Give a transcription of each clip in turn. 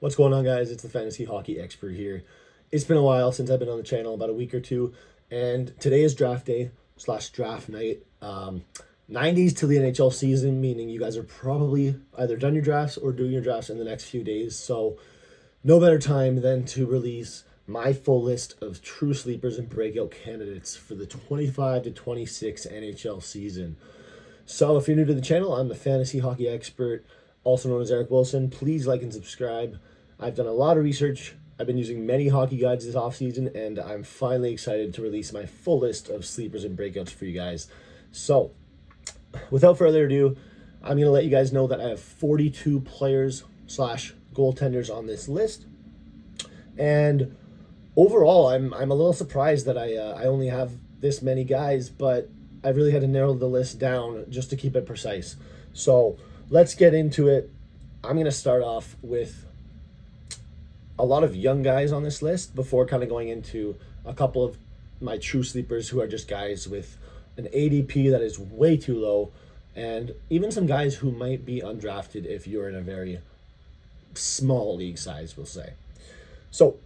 What's going on, guys? It's the Fantasy Hockey Expert here. It's been a while since I've been on the channel, about a week or two, and today is draft day / draft night. 90s to the NHL season, meaning you guys are probably either done your drafts or doing your drafts in the next few days, so no better time than to release my full list of true sleepers and breakout candidates for the 25 to 26 NHL season. So if you're new to the channel, I'm the Fantasy Hockey Expert, also known as Eric Wilson. Please like and subscribe. I've done a lot of research. I've been using many hockey guides this offseason, and I'm finally excited to release my full list of sleepers and breakouts for you guys. So, without further ado, I'm going to let you guys know that I have 42 players / goaltenders on this list. And overall, I'm a little surprised that I only have this many guys, but I really had to narrow the list down just to keep it precise. So, let's get into it. I'm going to start off with a lot of young guys on this list before kind of going into a couple of my true sleepers who are just guys with an ADP that is way too low, and even some guys who might be undrafted if you're in a very small league size, we'll say. So,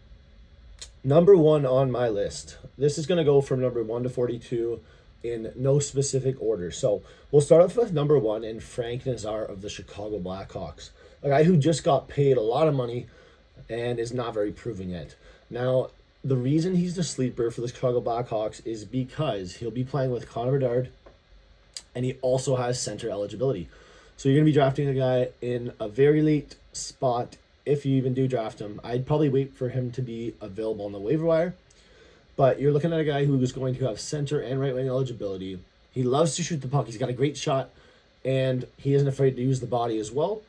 number one on my list. This is going to go from number 1 to 42 in no specific order. So, we'll start off with number 1 in Frank Nazar of the Chicago Blackhawks, a guy who just got paid a lot of money and is not very proven yet. Now, the reason he's the sleeper for the Chicago Blackhawks is because he'll be playing with Conor Bedard, and he also has center eligibility. So you're going to be drafting a guy in a very late spot if you even do draft him. I'd probably wait for him to be available on the waiver wire, but you're looking at a guy who is going to have center and right wing eligibility. He loves to shoot the puck. He's got a great shot, and he isn't afraid to use the body as well.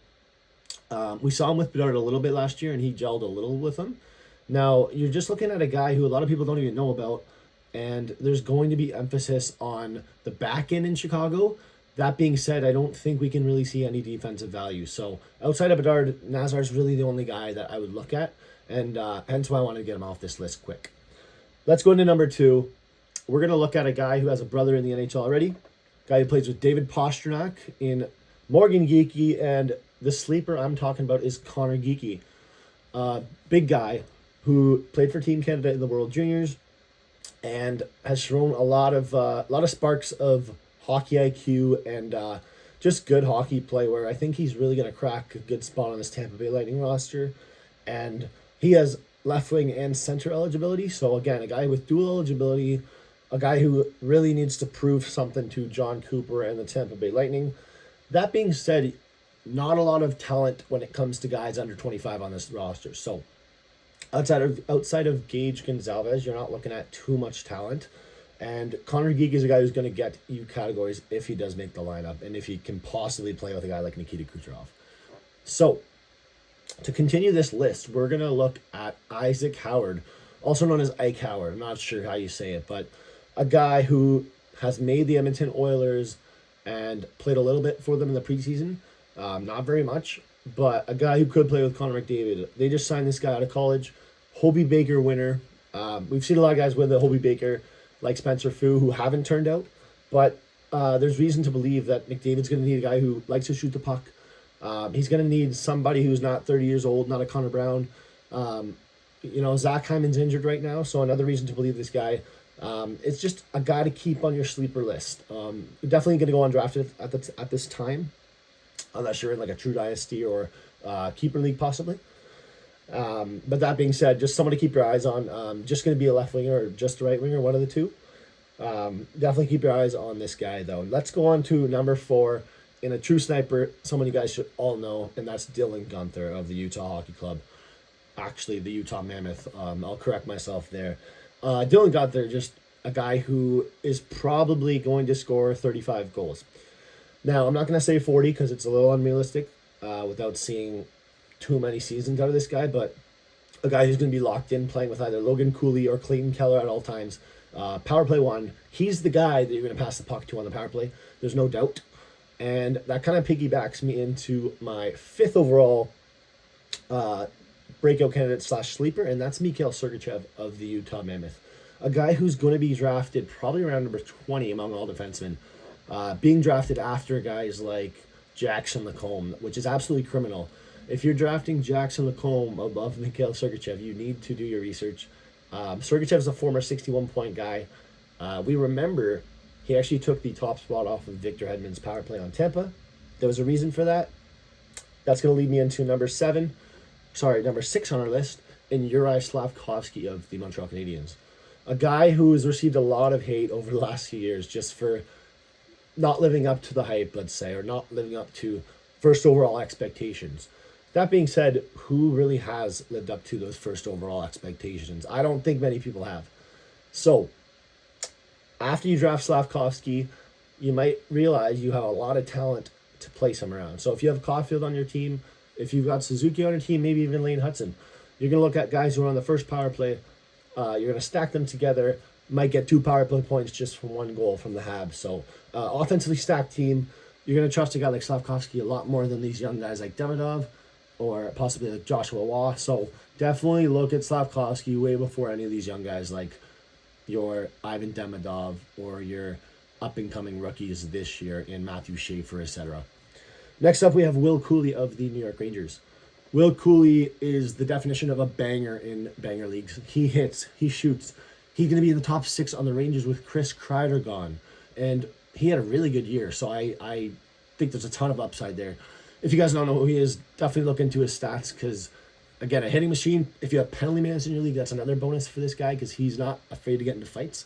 We saw him with Bedard a little bit last year, and he gelled a little with him. Now, you're just looking at a guy who a lot of people don't even know about, and there's going to be emphasis on the back end in Chicago. That being said, I don't think we can really see any defensive value. So, outside of Bedard, Nazar's really the only guy that I would look at, and hence why I wanted to get him off this list quick. Let's go into number 2. We're going to look at a guy who has a brother in the NHL already, a guy who plays with David Pastrnak in Morgan Geekie, and the sleeper I'm talking about is Conor Geekie. Big guy who played for Team Canada in the World Juniors and has shown a lot of sparks of hockey IQ and just good hockey play, where I think he's really going to crack a good spot on this Tampa Bay Lightning roster. And he has left wing and center eligibility. So again, a guy with dual eligibility, a guy who really needs to prove something to John Cooper and the Tampa Bay Lightning. That being said, not a lot of talent when it comes to guys under 25 on this roster. So outside of Gage Gonzalez, you're not looking at too much talent. And Conor Geekie is a guy who's going to get you categories if he does make the lineup and if he can possibly play with a guy like Nikita Kucherov. So, to continue this list, we're going to look at Isaac Howard, also known as Ike Howard. I'm not sure how you say it, but a guy who has made the Edmonton Oilers and played a little bit for them in the preseason. Not very much, but a guy who could play with Connor McDavid. They just signed this guy out of college, Hobey Baker winner. We've seen a lot of guys win the Hobey Baker, like Spencer Fu, who haven't turned out, but there's reason to believe that McDavid's going to need a guy who likes to shoot the puck. He's going to need somebody who's not 30 years old, not a Connor Brown. Zach Hyman's injured right now, so another reason to believe this guy. It's just a guy to keep on your sleeper list. Definitely going to go undrafted at this time, unless you're in like a true dynasty or keeper league possibly. But that being said, just someone to keep your eyes on. Just going to be a left winger or just a right winger, one of the two. Definitely keep your eyes on this guy, though. Let's go on to number 4 in a true sniper, someone you guys should all know, and that's Dylan Guenther of the Utah Hockey Club. Actually, the Utah Mammoth. I'll correct myself there. Dylan Guenther, just a guy who is probably going to score 35 goals. Now, I'm not going to say 40 because it's a little unrealistic without seeing too many seasons out of this guy, but a guy who's going to be locked in playing with either Logan, Kulich, or Clayton Keller at all times. Power play 1, he's the guy that you're going to pass the puck to on the power play. There's no doubt. And that kind of piggybacks me into my 5th overall breakout candidate / sleeper, and that's Mikhail Sergachev of the Utah Mammoth. A guy who's going to be drafted probably around number 20 among all defensemen. Being drafted after guys like Jackson Lacombe, which is absolutely criminal. If you're drafting Jackson Lacombe above Mikhail Sergachev, you need to do your research. Sergachev's a former 61-point guy. We remember he actually took the top spot off of Victor Hedman's power play on Tampa. There was a reason for that. That's going to lead me into number 6 on our list, in Juraj Slafkovsky of the Montreal Canadiens. A guy who has received a lot of hate over the last few years just for not living up to the hype, let's say, or not living up to first overall expectations. That being said, who really has lived up to those first overall expectations? I don't think many people have. So, after you draft Slafkovsky, you might realize you have a lot of talent to place him around. So if you have Caulfield on your team, if you've got Suzuki on your team, maybe even Lane Hudson, you're going to look at guys who are on the first power play. You're going to stack them together, might get 2 power play points just from 1 goal from the Habs. So offensively stacked team, you're going to trust a guy like Slafkovsky a lot more than these young guys like Demidov or possibly like Joshua Waugh. So definitely look at Slafkovsky way before any of these young guys like your Ivan Demidov or your up-and-coming rookies this year in Matthew Schaefer, etc. Next up, we have Will Cuylle of the New York Rangers. Will Cuylle is the definition of a banger in banger leagues. He hits, he shoots. He's going to be in the top 6 on the Rangers with Chris Kreider gone. And he had a really good year, so I think there's a ton of upside there. If you guys don't know who he is, definitely look into his stats because, again, a hitting machine. If you have penalty minutes in your league, that's another bonus for this guy because he's not afraid to get into fights.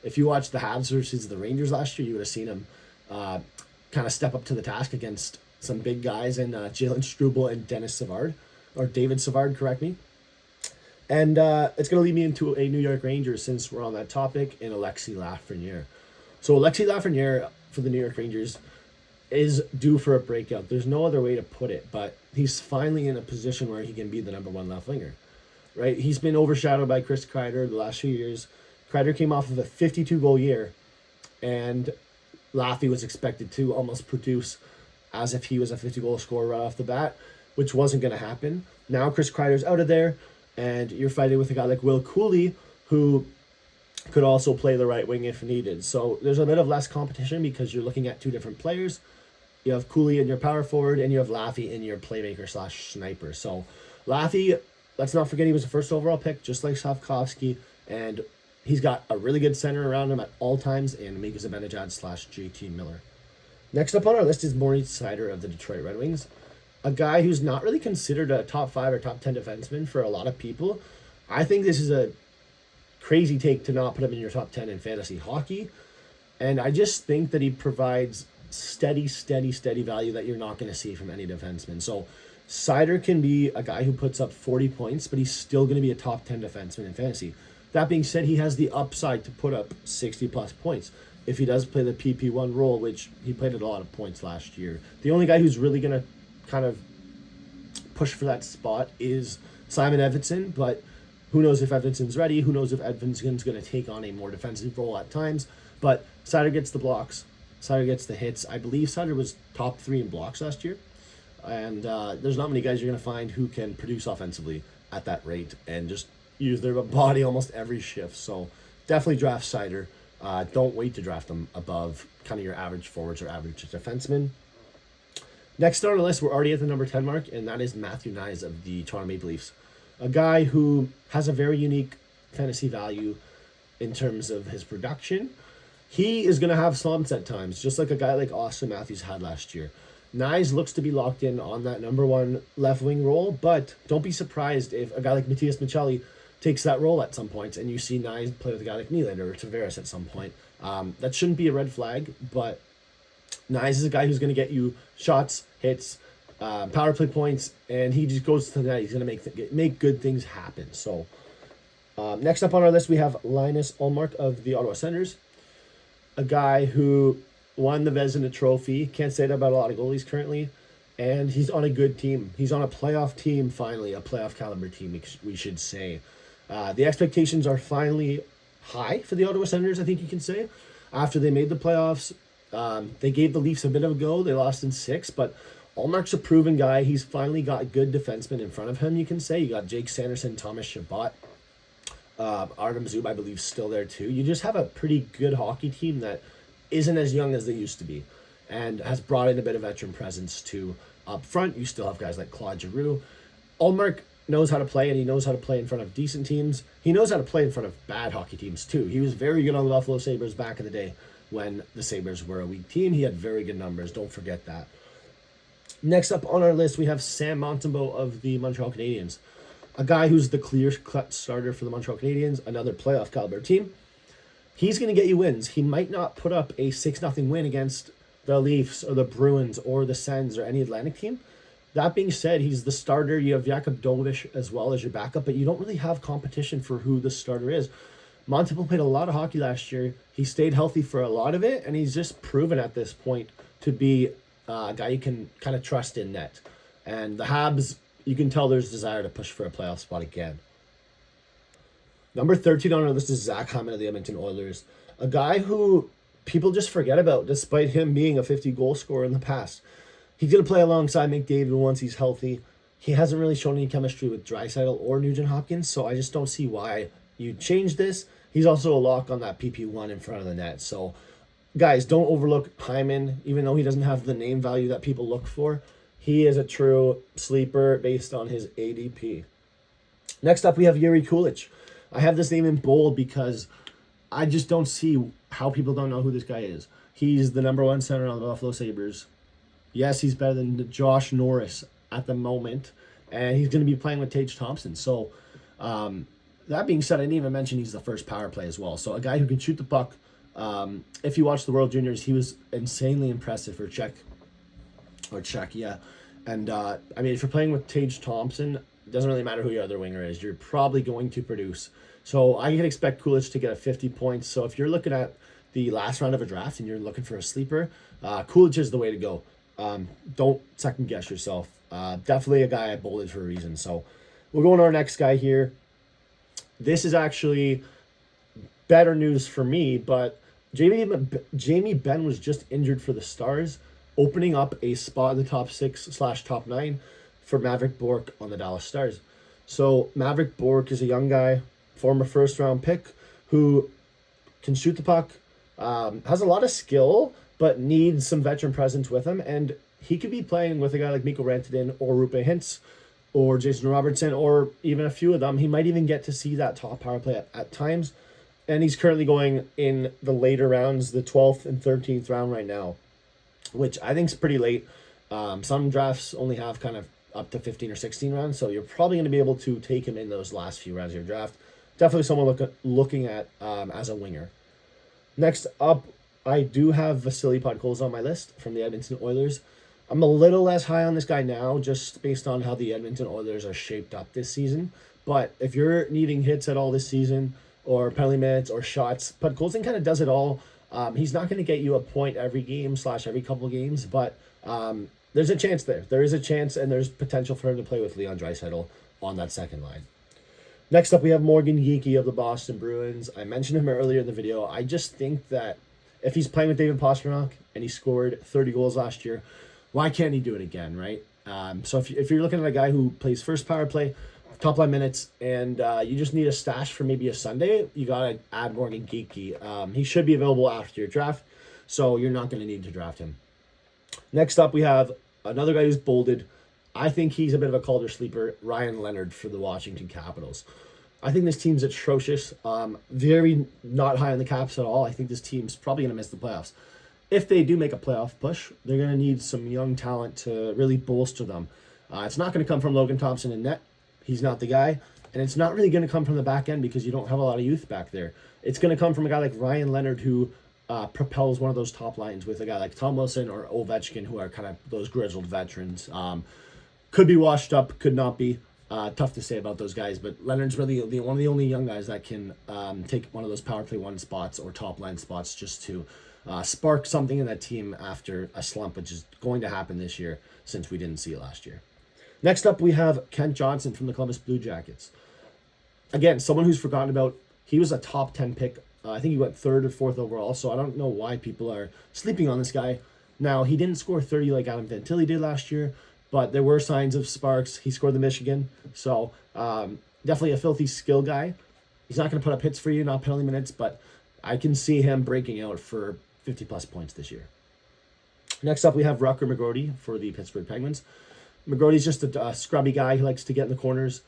If you watched the Habs versus the Rangers last year, you would have seen him kind of step up to the task against some big guys in Jalen Struble and Dennis Savard, or David Savard, correct me. And it's going to lead me into a New York Rangers since we're on that topic, in Alexis Lafreniere. So Alexis Lafreniere for the New York Rangers is due for a breakout. There's no other way to put it, but he's finally in a position where he can be the number 1 left winger, right? He's been overshadowed by Chris Kreider the last few years. Kreider came off of a 52-goal year, and Laffy was expected to almost produce as if he was a 50-goal scorer right off the bat, which wasn't going to happen. Now Chris Kreider's out of there, and you're fighting with a guy like Will Cuylle, who could also play the right wing if needed. So there's a bit of less competition because you're looking at 2 different players. You have Cuylle in your power forward, and you have Laffy in your playmaker/sniper. So Laffy, let's not forget he was the first overall pick, just like Slafkovsky, and he's got a really good center around him at all times in Mika Zibanejad/JT Miller. Next up on our list is Moritz Seider of the Detroit Red Wings, a guy who's not really considered a top 5 or top 10 defenseman for a lot of people. I think this is a crazy take to not put him in your top 10 in fantasy hockey, and I just think that he provides steady value that you're not going to see from any defenseman. So Seider can be a guy who puts up 40 points, but he's still going to be a top 10 defenseman in fantasy. That being said, he has the upside to put up 60-plus points if he does play the PP1 role, which he played at a lot of points last year. The only guy who's really going to kind of push for that spot is Simon Edvinsson, but who knows if Edvinsson's ready? Who knows if Edvinsson's going to take on a more defensive role at times? But Seider gets the blocks. Seider gets the hits. I believe Seider was top 3 in blocks last year. And there's not many guys you're going to find who can produce offensively at that rate and just use their body almost every shift. So definitely draft Seider. Don't wait to draft them above kind of your average forwards or average defensemen. Next on our list, we're already at the number 10 mark, and that is Matthew Knies of the Toronto Maple Leafs. A guy who has a very unique fantasy value in terms of his production. He is going to have slumps at times, just like a guy like Austin Matthews had last year. Knies looks to be locked in on that number 1 left wing role, but don't be surprised if a guy like Matias Maccelli takes that role at some point, and you see Knies play with a guy like Nylander or Tavares at some point. That shouldn't be a red flag, but Knies is a guy who's going to get you shots, hits, power play points, and he just goes to the net. He's going to make good things happen. So next up on our list, we have Linus Ullmark of the Ottawa Senators, a guy who won the Vezina Trophy. Can't say that about a lot of goalies currently, and he's on a good team. He's on a playoff team, finally, a playoff caliber team, we should say. The expectations are finally high for the Ottawa Senators, I think you can say. After they made the playoffs, they gave the Leafs a bit of a go. They lost in 6, but Ullmark's a proven guy. He's finally got good defensemen in front of him, you can say. You got Jake Sanderson, Thomas Chabot, Artem Zub, I believe, still there too. You just have a pretty good hockey team that isn't as young as they used to be and has brought in a bit of veteran presence to Up front, you still have guys like Claude Giroux. Ullmark knows how to play, and he knows how to play in front of decent teams. He knows how to play in front of bad hockey teams, too. He was very good on the Buffalo Sabres back in the day when the Sabres were a weak team. He had very good numbers. Don't forget that. Next up on our list, we have Sam Montembeault of the Montreal Canadiens. A guy who's the clear-cut starter for the Montreal Canadiens, another playoff caliber team. He's going to get you wins. He might not put up a 6-0 win against the Leafs or the Bruins or the Sens or any Atlantic team. That being said, he's the starter. You have Jakub Dovish as well as your backup, but you don't really have competition for who the starter is. Montembeault played a lot of hockey last year. He stayed healthy for a lot of it, and he's just proven at this point to be a guy you can kind of trust in net. And the Habs, you can tell there's desire to push for a playoff spot again. Number 13 on our list is Zach Hyman of the Edmonton Oilers. A guy who people just forget about despite him being a 50-goal scorer in the past. He's going to play alongside McDavid once he's healthy. He hasn't really shown any chemistry with Draisaitl or Nugent-Hopkins, so I just don't see why you change this. He's also a lock on that PP1 in front of the net. So, guys, don't overlook Hyman, even though he doesn't have the name value that people look for. He is a true sleeper based on his ADP. Next up, we have Jiri Kulich. I have this name in bold because I just don't see how people don't know who this guy is. He's the number one center on the Buffalo Sabres. Yes, he's better than Josh Norris at the moment, and he's going to be playing with Tage Thompson. So, that being said, I didn't even mention he's the first power play as well. So, a guy who can shoot the puck. If you watch the World Juniors, he was insanely impressive for Czech. And, I mean, if you're playing with Tage Thompson, it doesn't really matter who your other winger is. You're probably going to produce. So, I can expect Kulich to get a 50 points. So, if you're looking at the last round of a draft and you're looking for a sleeper, Kulich is the way to go. Don't second guess yourself. Definitely a guy I bolded for a reason. So we'll go on to our next guy here. This is actually better news for me, but Jamie Benn was just injured for the Stars, opening up a spot in the top 6/top 9 for Mavrik Bourque on the Dallas Stars. So Mavrik Bourque is a young guy, former first-round pick, who can shoot the puck, has a lot of skill, but needs some veteran presence with him. And he could be playing with a guy like Mikko Rantanen or Rupe Hintz or Jason Robertson or even a few of them. He might even get to see that top power play at times. And he's currently going in the later rounds, the 12th and 13th round right now, which I think is pretty late. Some drafts only have kind of up to 15 or 16 rounds, so you're probably going to be able to take him in those last few rounds of your draft. Definitely someone looking at as a winger. Next up, I do have Vasily Podkolzin on my list from the Edmonton Oilers. I'm a little less high on this guy now, just based on how the Edmonton Oilers are shaped up this season. But if you're needing hits at all this season, or penalty minutes, or shots, Podkolzin kind of does it all. He's not going to get you a point every game / every couple games, but there's a chance there. There is a chance, and there's potential for him to play with Leon Draisaitl on that second line. Next up, we have Morgan Geekie of the Boston Bruins. I mentioned him earlier in the video. I just think that if he's playing with David Pastrnak and he scored 30 goals last year, why can't he do it again, right? So if you're looking at a guy who plays first power play, top line minutes, and you just need a stash for maybe a Sunday, you got to add Morgan Geekie. He should be available after your draft, so you're not going to need to draft him. Next up, we have another guy who's bolded. I think he's a bit of a Calder sleeper, Ryan Leonard for the Washington Capitals. I think this team's atrocious. Very not high on the Caps at all. I think this team's probably going to miss the playoffs. If they do make a playoff push, they're going to need some young talent to really bolster them. It's not going to come from Logan Thompson in net. He's not the guy. And it's not really going to come from the back end because you don't have a lot of youth back there. It's going to come from a guy like Ryan Leonard who propels one of those top lines with a guy like Tom Wilson or Ovechkin, who are kind of those grizzled veterans. Could be washed up, could not be. Tough to say about those guys, but Leonard's really one of the only young guys that can take one of those power play one spots or top line spots just to spark something in that team after a slump, which is going to happen this year since we didn't see it last year. Next up, we have Kent Johnson from the Columbus Blue Jackets. Again, someone who's forgotten about. He was a top 10 pick. I think he went 3rd or 4th overall, so I don't know why people are sleeping on this guy. Now, he didn't score 30 like Adam Fantilli did last year, but there were signs of sparks. He scored the Michigan, so definitely a filthy skill guy. He's not going to put up hits for you, not penalty minutes, but I can see him breaking out for 50-plus points this year. Next up, we have Rutger McGroarty for the Pittsburgh Penguins. McGroarty's just a scrubby guy who likes to get in the corners.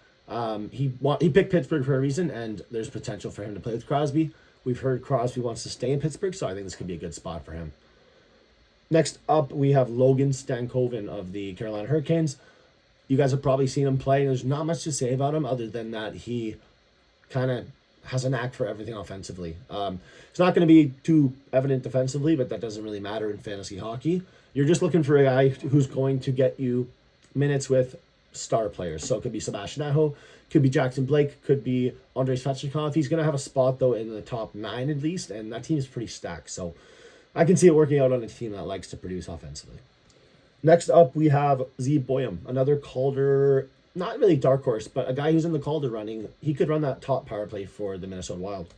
He picked Pittsburgh for a reason, and there's potential for him to play with Crosby. We've heard Crosby wants to stay in Pittsburgh, so I think this could be a good spot for him. Next up, we have Logan Stankoven of the Carolina Hurricanes. You guys have probably seen him play. There's not much to say about him other than that he kind of has a knack for everything offensively. It's not going to be too evident defensively, but that doesn't really matter in fantasy hockey. You're just looking for a guy who's going to get you minutes with star players. So it could be Sebastian Aho, could be Jackson Blake, could be Andrei Svechnikov. He's going to have a spot, though, in the top 9 at least, and that team is pretty stacked. So I can see it working out on a team that likes to produce offensively. Next up, we have Z Boyum, another Calder, not really dark horse, but a guy who's in the Calder running. He could run that top power play for the Minnesota Wild.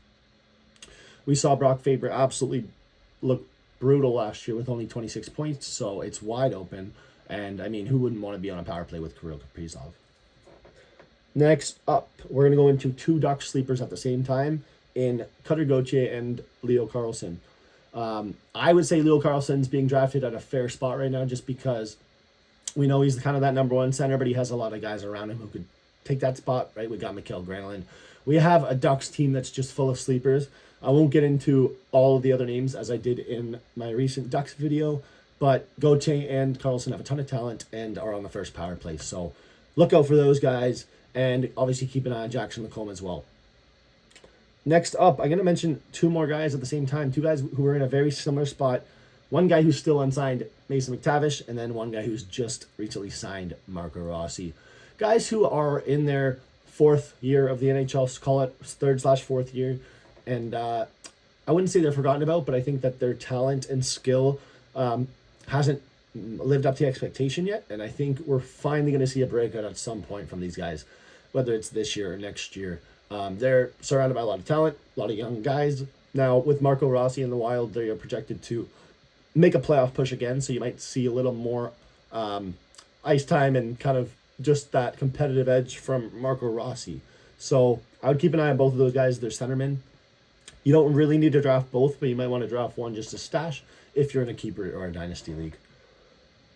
We saw Brock Faber absolutely look brutal last year with only 26 points, so it's wide open. And, I mean, who wouldn't want to be on a power play with Kirill Kaprizov? Next up, we're going to go into 2 Ducks sleepers at the same time in Cutter Gauthier and Leo Carlsson. I would say Leo Carlsson's being drafted at a fair spot right now just because we know he's kind of that number 1 center, but he has a lot of guys around him who could take that spot, right? We got Mikael Granlund. We have a Ducks team that's just full of sleepers. I won't get into all of the other names as I did in my recent Ducks video, but Gauthier and Carlsson have a ton of talent and are on the first power play. So look out for those guys, and obviously keep an eye on Jackson McComb as well. Next up, I'm going to mention 2 more guys at the same time, 2 guys who are in a very similar spot. One guy who's still unsigned, Mason McTavish, and then one guy who's just recently signed, Marco Rossi. Guys who are in their 4th year of the NHL, call it 3rd/4th year, and I wouldn't say they're forgotten about, but I think that their talent and skill hasn't lived up to expectation yet, and I think we're finally going to see a breakout at some point from these guys, whether it's this year or next year. They're surrounded by a lot of talent, a lot of young guys. Now, with Marco Rossi in the Wild, they are projected to make a playoff push again, so you might see a little more ice time and kind of just that competitive edge from Marco Rossi. So I would keep an eye on both of those guys. They're centermen. You don't really need to draft both, but you might want to draft one just to stash if you're in a keeper or a dynasty league.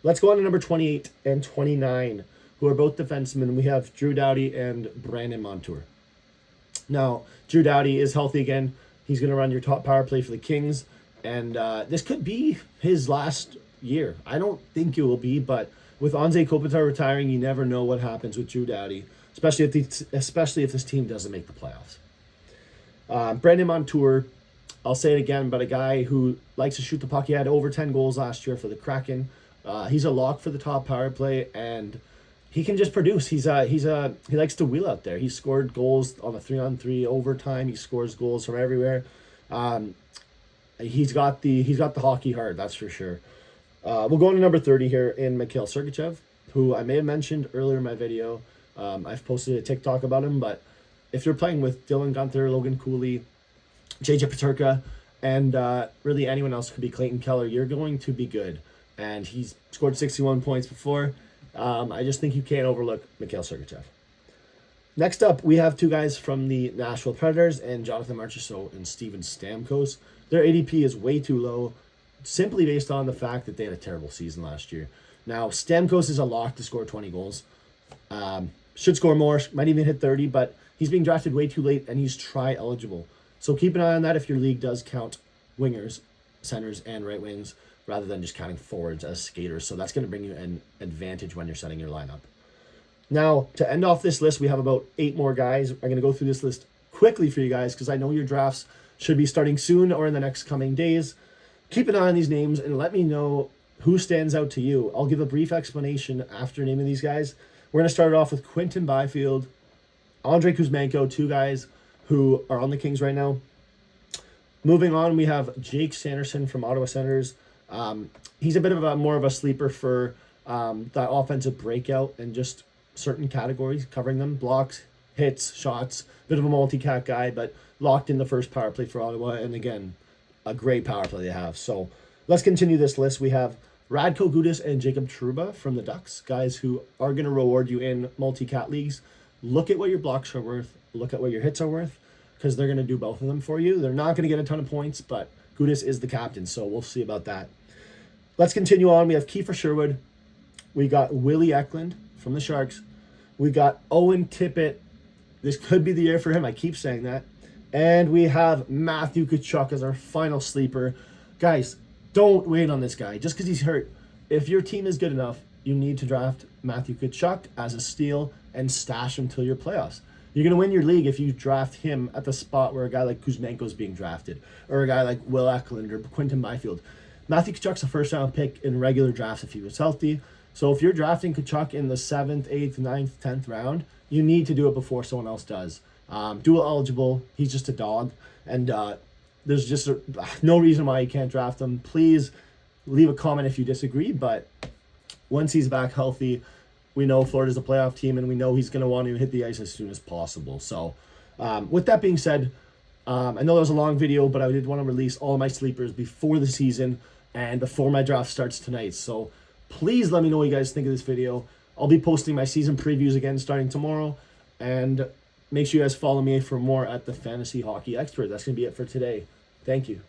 Let's go on to number 28 and 29, who are both defensemen. We have Drew Doughty and Brandon Montour. Now, Drew Doughty is healthy again. He's going to run your top power play for the Kings, and this could be his last year. I don't think it will be, but with Anze Kopitar retiring, you never know what happens with Drew Doughty, especially if this team doesn't make the playoffs. Brandon Montour, I'll say it again, but a guy who likes to shoot the puck. He had over 10 goals last year for the Kraken. He's a lock for the top power play, and he can just produce. He likes to wheel out there. He scored goals on a 3-on-3 overtime. He scores goals from everywhere. He's got the hockey heart, that's for sure. We'll go on to number 30 here in Mikhail Sergachev, who I may have mentioned earlier in my video. I've posted a TikTok about him, but if you're playing with Dylan Guenther, Logan Cooley, JJ Peterka, and really anyone else, could be Clayton Keller, you're going to be good. And he's scored 61 points before. I just think you can't overlook Mikhail Sergachev. Next up, we have 2 guys from the Nashville Predators, and Jonathan Marchessault and Steven Stamkos. Their ADP is way too low, simply based on the fact that they had a terrible season last year. Now, Stamkos is a lock to score 20 goals. Should score more, might even hit 30, but he's being drafted way too late, and he's try-eligible. So keep an eye on that if your league does count wingers, centers, and right wings, rather than just counting forwards as skaters. So that's going to bring you an advantage when you're setting your lineup. Now, to end off this list, we have about 8 more guys. I'm going to go through this list quickly for you guys because I know your drafts should be starting soon or in the next coming days. Keep an eye on these names and let me know who stands out to you. I'll give a brief explanation after naming these guys. We're going to start it off with Quinton Byfield, Andrei Kuzmenko, 2 guys who are on the Kings right now. Moving on, we have Jake Sanderson from Ottawa Senators. He's a bit of more of a sleeper for that offensive breakout and just certain categories, covering them, blocks, hits, shots, bit of a multi-cat guy, but locked in the first power play for Ottawa, and again, a great power play they have. So let's continue this list. We have Radko Gudas and Jacob Trouba from the Ducks, guys who are going to reward you in multi-cat leagues. Look at what your blocks are worth, look at what your hits are worth, because they're going to do both of them for you. They're not going to get a ton of points, but Gudas is the captain, so we'll see about that. let's continue on. We have Kiefer Sherwood. We got Willie Eklund from the Sharks. We got Owen Tippett. This could be the year for him. I keep saying that. And we have Matthew Tkachuk as our final sleeper. Guys, don't wait on this guy just because he's hurt. If your team is good enough, you need to draft Matthew Tkachuk as a steal and stash him till your playoffs. You're going to win your league if you draft him at the spot where a guy like Kuzmenko is being drafted, or a guy like Will Eklund or Quinton Byfield. Matthew Tkachuk's a first-round pick in regular drafts if he was healthy. So if you're drafting Tkachuk in the 7th, 8th, 9th, 10th round, you need to do it before someone else does. Dual eligible. He's just a dog. And there's just no reason why you can't draft him. Please leave a comment if you disagree. But once he's back healthy, we know Florida's a playoff team, and we know he's going to want to hit the ice as soon as possible. So with that being said, I know that was a long video, but I did want to release all of my sleepers before the season and before my draft starts tonight. So please let me know what you guys think of this video. I'll be posting my season previews again starting tomorrow. And make sure you guys follow me for more at the Fantasy Hockey Expert. That's going to be it for today. Thank you.